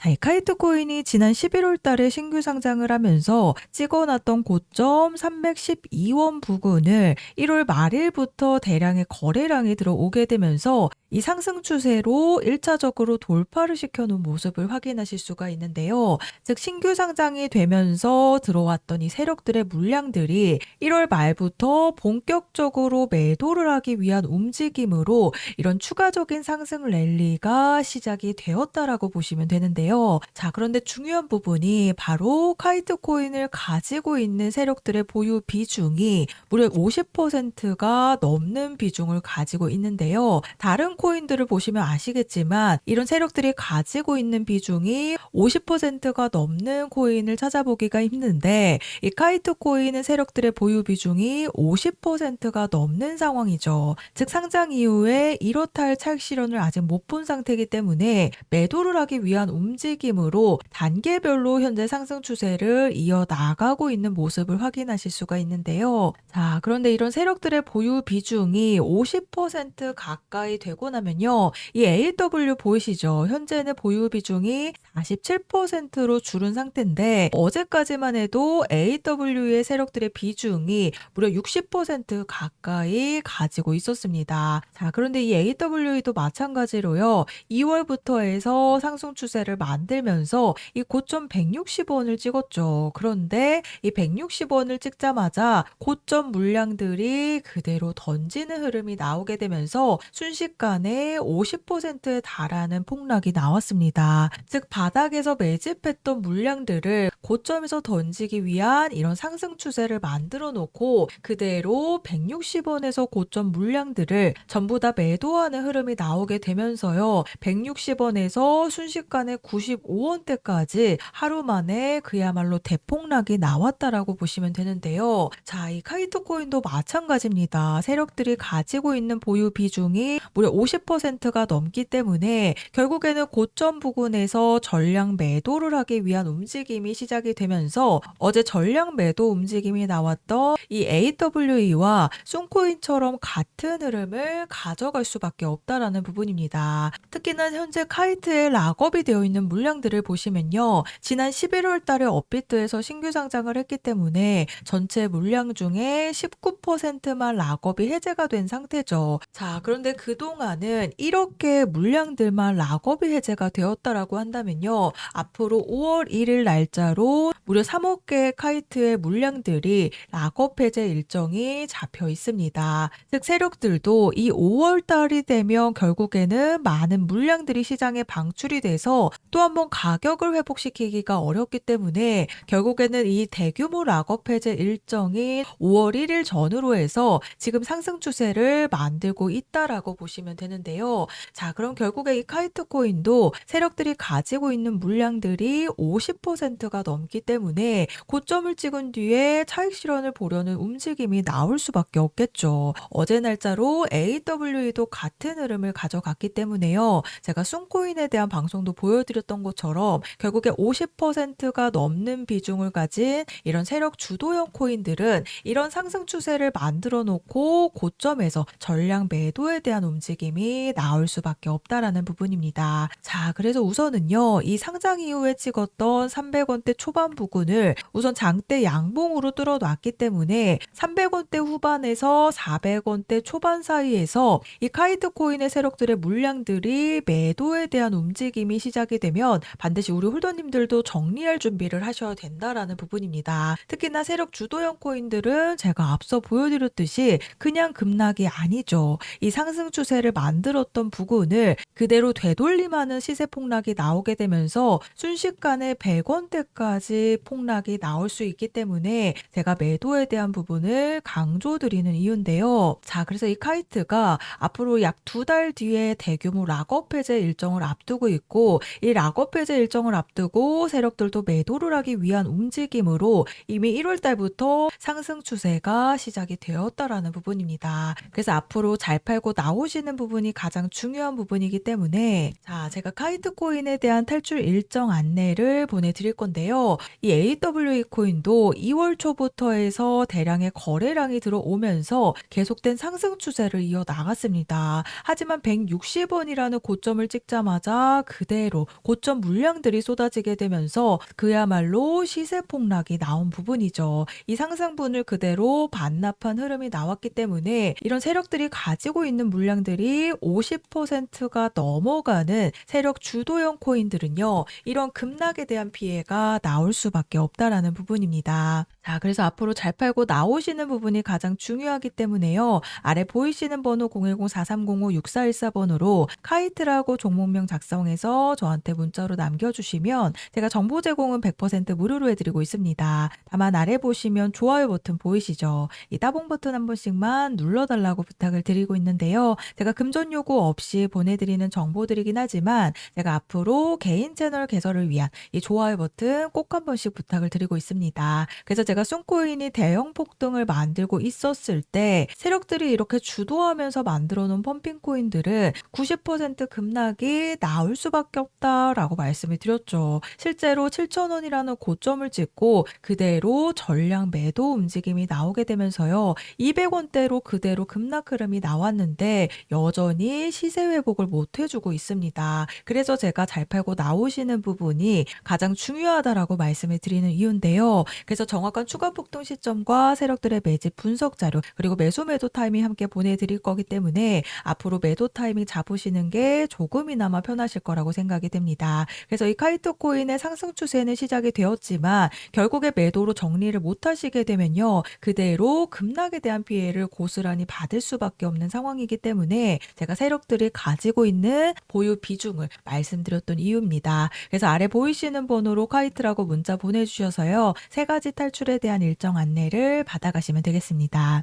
자, 이 카이트 코인이 지난 11월 달에 신규 상장을 하면서 찍어놨던 고점 312원 부근을 1월 말일부터 대량의 거래량이 들어오게 되면서 이 상승 추세로 1차적으로 돌파를 시켜놓은 모습을 확인하실 수가 있는데요. 즉 신규 상장이 되면서 들어왔던 이 세력들의 물량들이 1월 말부터 본격적으로 매도를 하기 위한 움직임으로 이런 추가적인 상승 랠리가 시작이 되었다라고 보시면 되는데요. 자, 그런데 중요한 부분이 바로 카이트 코인을 가지고 있는 세력들의 보유 비중이 무려 50%가 넘는 비중을 가지고 있는데요. 다른 코인들을 보시면 아시겠지만 이런 세력들이 가지고 있는 비중이 50%가 넘는 코인을 찾아보기가 힘든데 이 카이트 코인은 세력들의 보유 비중이 50%가 넘는 상황이죠. 즉 상장 이후에 이렇다 할 차익 실현을 아직 못 본 상태이기 때문에 매도를 하기 위한 움직임으로 단계별로 현재 상승 추세를 이어나가고 있는 모습을 확인하실 수가 있는데요. 자, 그런데 이런 세력들의 보유 비중이 50% 가까이 되고 나면요. 이 AW 보이시죠? 현재는 보유 비중이 47%로 줄은 상태인데 어제까지만 해도 AW의 세력들의 비중이 무려 60% 가까이 가지고 있었습니다. 자, 그런데 이 AW도 마찬가지로요. 2월부터 해서 상승 추세를 만들면서 이 고점 160원을 찍었죠. 그런데 이 160원을 찍자마자 고점 물량들이 그대로 던지는 흐름이 나오게 되면서 순식간에 50%에 달하는 폭락이 나왔습니다. 즉 바닥에서 매집했던 물량들을 고점에서 던지기 위한 이런 상승 추세를 만들어 놓고 그대로 160원에서 고점 물량들을 전부 다 매도하는 흐름이 나오게 되면서요. 160원에서 순식간에 95원대까지 하루 만에 그야말로 대폭락이 나왔다라고 보시면 되는데요. 자, 이 카이토 코인도 마찬가지입니다. 세력들이 가지고 있는 보유 비중이 무려 50%가 넘기 때문에 결국에는 고점 부근에서 전량 매도를 하기 위한 움직임이 시작이 되면서 어제 전량 매도 움직임이 나왔던 이 AWE와 쏨코인처럼 같은 흐름을 가져갈 수밖에 없다라는 부분입니다. 특히나 현재 카이트에 락업이 되어 있는 물량들을 보시면요. 지난 11월 달에 업비트에서 신규 상장을 했기 때문에 전체 물량 중에 19%만 락업이 해제가 된 상태죠. 자, 그런데 그동안은 이렇게 물량들만 락업이 해제가 되었다라고 한다면요. 앞으로 5월 1일 날짜로 무려 3억 개의 카이트의 물량들이 락업 해제 일정이 잡혀 있습니다. 즉 세력들도 이 5월 달이 되면 결국에는 많은 물량들이 시장에 방출이 돼서 또 한 번 가격을 회복시키기가 어렵기 때문에 결국에는 이 대규모 락업 해제 일정이 5월 1일 전후로 해서 지금 상승 추세를 만들고 있다라고 보시면 되는데요. 자, 그럼 결국에 이 카이트 코인도 세력들이 가지고 있는 물량들이 50%가 넘기 때문에 고점을 찍은 뒤에 차익 실현을 보려는 움직임이 나올 수밖에 없겠죠. 어제 날짜로 AWE도 같은 흐름을 가져갔기 때문에요. 제가 쏨코인에 대한 방송도 보여드렸던 것처럼 결국에 50%가 넘는 비중을 가진 이런 세력 주도형 코인들은 이런 상승 추세를 만들어 놓고 고점에서 전량 매도에 대한 움직임이 나올 수밖에 없다라는 부분입니다. 자, 그래서 우선은요. 이 상장 이후에 찍었던 300원대 초반 부근을 우선 장대 양봉으로 뚫어놨기 때문에 300원대 후반에서 400원대 초반 사이에서 이 카이트 코인의 세력들의 물량들이 매도에 대한 움직임이 시작이 되면 반드시 우리 홀더님들도 정리할 준비를 하셔야 된다라는 부분입니다. 특히나 세력 주도형 코인들은 제가 앞서 보여드렸듯이 그냥 급락이 아니죠. 이 상승 추세를 만들었던 부근을 그대로 되돌림하는 시세 폭락이 나오게 되면서 순식간에 100원대까지 폭락이 나올 수 있기 때문에 제가 매도에 대한 부분을 강조드리는 이유인데요. 자, 그래서 이 카이트가 앞으로 약 2달 뒤에 대규모 락업 해제 일정을 앞두고 있고 이 락업 해제 일정을 앞두고 세력들도 매도를 하기 위한 움직임으로 이미 1월 달부터 상승 추세가 시작이 되었다라는 부분입니다. 그래서 앞으로 잘 팔고 나오시는 부분 부분이 가장 중요한 부분이기 때문에 자, 제가 카이트 코인에 대한 탈출 일정 안내를 보내드릴 건데요. 이 AWE 코인도 2월 초부터 해서 대량의 거래량이 들어오면서 계속된 상승 추세를 이어나갔습니다. 하지만 160원이라는 고점을 찍자마자 그대로 고점 물량들이 쏟아지게 되면서 그야말로 시세 폭락이 나온 부분이죠. 이 상승분을 그대로 반납한 흐름이 나왔기 때문에 이런 세력들이 가지고 있는 물량들이 50%가 넘어가는 세력 주도형 코인들은요, 이런 급락에 대한 피해가 나올 수밖에 없다라는 부분입니다. 자, 그래서 앞으로 잘 팔고 나오시는 부분이 가장 중요하기 때문에요. 아래 보이시는 번호 010-4305-6414번으로 카이트라고 종목명 작성해서 저한테 문자로 남겨주시면 제가 정보 제공은 100% 무료로 해드리고 있습니다. 다만 아래 보시면 좋아요 버튼 보이시죠? 이 따봉 버튼 한 번씩만 눌러달라고 부탁을 드리고 있는데요. 제가 금전 요구 없이 보내드리는 정보들이긴 하지만 제가 앞으로 개인 채널 개설을 위한 이 좋아요 버튼 꼭 한 번씩 부탁을 드리고 있습니다. 그래서 제가 순코인이 대형 폭등을 만들고 있었을 때 세력들이 이렇게 주도하면서 만들어 놓은 펌핑 코인들은 90% 급락이 나올 수밖에 없다라고 말씀을 드렸죠. 실제로 7,000원이라는 고점을 찍고 그대로 전량 매도 움직임이 나오게 되면서요. 200원대로 그대로 급락 흐름이 나왔는데 여전히 시세 회복을 못 해주고 있습니다. 그래서 제가 잘 팔고 나오시는 부분이 가장 중요하다라고 말씀을 드리는 이유인데요. 그래서 정확한 추가 폭등 시점과 세력들의 매집 분석 자료 그리고 매수 매도 타이밍 함께 보내드릴 거기 때문에 앞으로 매도 타이밍 잡으시는 게 조금이나마 편하실 거라고 생각이 됩니다. 그래서 이 카이트 코인의 상승 추세는 시작이 되었지만 결국에 매도로 정리를 못 하시게 되면요. 그대로 급락에 대한 피해를 고스란히 받을 수밖에 없는 상황이기 때문에 제가 세력들이 가지고 있는 보유 비중을 말씀드렸던 이유입니다. 그래서 아래 보이시는 번호로 카이트라고 문자 보내주셔서요. 세 가지 탈출에 대한 일정 안내를 받아가시면 되겠습니다.